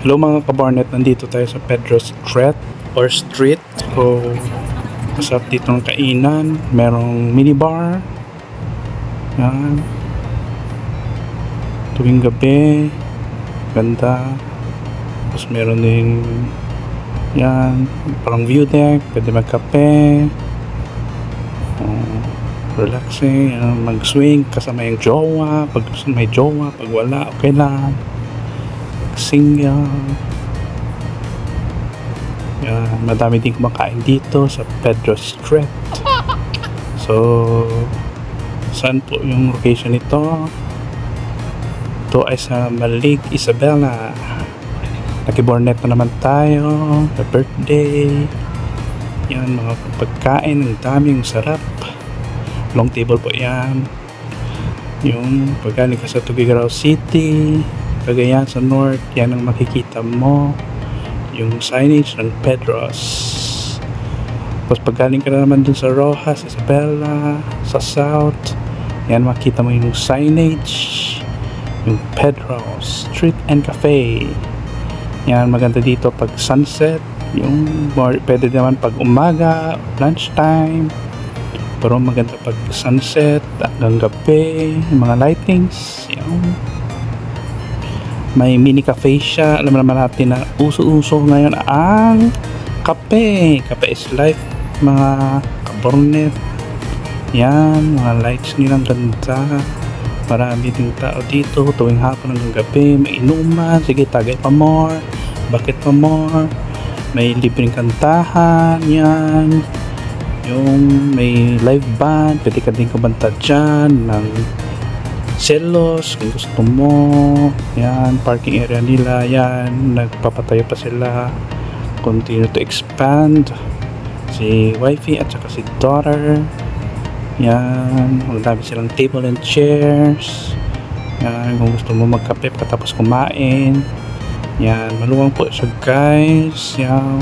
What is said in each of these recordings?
Hello mga kabarnet, nandito tayo sa Pedro Street or Street. So, masarap dito ng kainan. Merong minibar. Yan. Tuwing gabi. Ganda. Tapos meron din yan, parang view deck. Pwede magkape. Relaxing. Mag-swing kasama yung jowa. Pag may jowa, pag wala, okay lang. Single. Madami din kumakain dito sa Pedro Street. So, saan po yung location nito? Ito ay sa Malig, Isabela. Nakibornet na naman tayo. The birthday. Yan, mga pagkain. Ang daming sarap. Long table po yan. Yung paggaling ka sa Tuguegarao City, Cagayan sa north, yan ang makikita mo, yung signage ng Pedros. Tapos paggaling ka na naman dun sa Rojas, Isabela, sa south, yan makita mo yung signage, yung Pedros Street and Cafe. Yan maganda dito pag sunset, yung pwede naman pag umaga, lunchtime, pero maganda pag sunset hanggang gabi, yung mga lightings, yung may mini cafe siya. Alam naman natin na uso-uso ngayon ang kape. Kape is life mga kabornet. Yan, mga lights nilang ganda. Marami din tao dito tuwing hapon hanggang gabi. May inuman, sige tagay pa more, bakit pa more. May libreng kantahan. Yan, yung may live band, pwede ka din kumanta dyan ng selos kung gusto mo. Yan, parking area nila. Yan, nagpapatayo pa sila, continue to expand. Si wifey at saka si daughter. Yan, magdami silang table and chairs. Yan, kung gusto mo magkape pagkatapos kumain. Yan, maluwang po siya guys. Yan,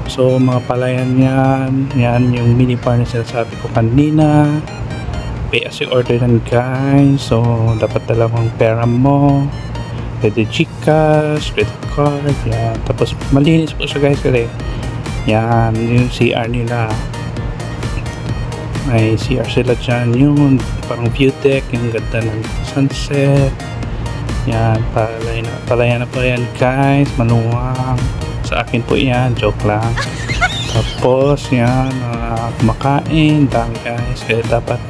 so mga palayan yan. Yan yung mini bar na sinasabi ko kanina. Pay as you order lang guys. So dapat dalawang pera mo, pwede Gcash, credit card. Yan, tapos malinis po siya guys kasi yan yung CR nila, may CR sila dyan, yung parang view deck, yung ganda ng sunset. Yan, palayan na po yan guys, maluwang. Sa akin po yan, joke lang. Tapos yan, kumakain dami guys, kaya dapat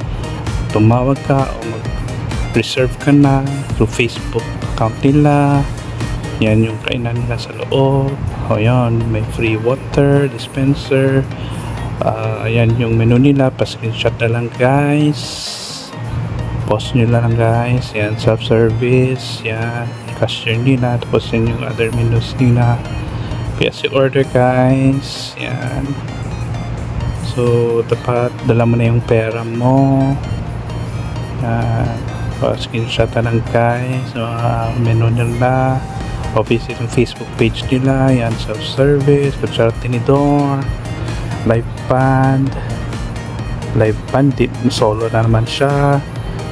tumawag ka o mag-reserve ka na through Facebook account nila. Yan yung kainan nila sa loob. O yan, may free water dispenser. Yan yung menu nila, pa-screenshot na lang guys, post nyo lang guys. Yan, self-service. Yan, cashier nila. Tapos yan yung other menus nila. PS order guys. Yan, so dapat dala mo na yung pera mo. Screenshot na lang guys. Menu nila o visit yung Facebook page nila. Yan, self-service, kutsara tinidor, live band solo na naman siya.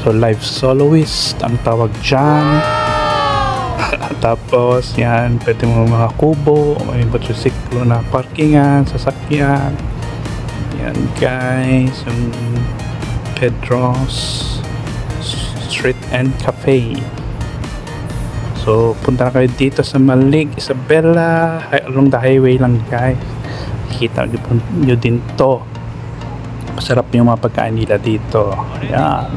So live soloist ang tawag dyan. Tapos yan, pwede mo mga kubo, may motorsiklo na parkingan, sasakyan. Yan guys, yung Pedros Street and Cafe. So punta na kayo dito sa Malig, Isabela, along the highway lang guys. Kita nyo din to. Masarap yung mga pagkain nila dito. Yan,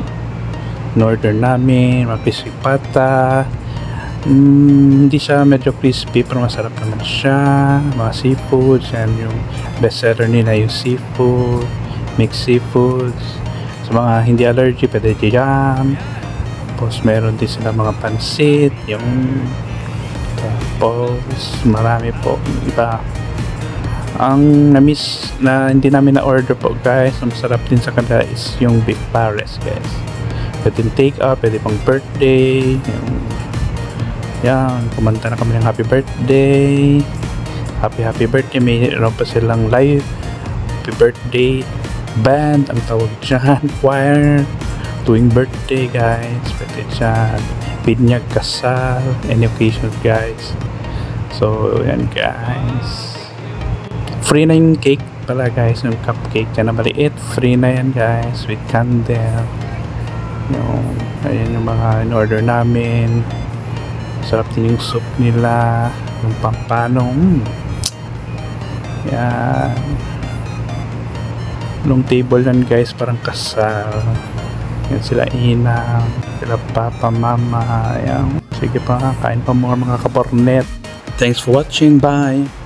in-order namin mga crispy pata. Hindi siya medyo crispy pero masarap naman siya. Mga seafoods, yan yung best seller nila, yung seafood, mixed seafoods. Sa mga hindi allergy, pwede jam. Tapos meron din sila mga pansit, yung tapos marami po iba. Ang na-miss na hindi namin na-order po guys, ang masarap din sa kanila is yung beef pares guys. Pwede take out, pwede pang birthday. Yan, kumanta na kami ng happy birthday. Happy birthday. Mayroon pa silang live happy birthday band, ang tawag dyan, choir, tuwing birthday guys, pwede dyan, binyag, kasal, any occasion guys. So yan guys, free na yung cake pala guys, yung cupcake yan na maliit, free na yan guys with candle. Yung ayan yung mga in-order namin. Sarap din yung soup nila, yung pampanong. Yan. Long table yan guys, parang kasal. Yan sila Inang, sila Papa, Mama. Yan. Sige pa, kain pa mga kabornet. Thanks for watching, bye!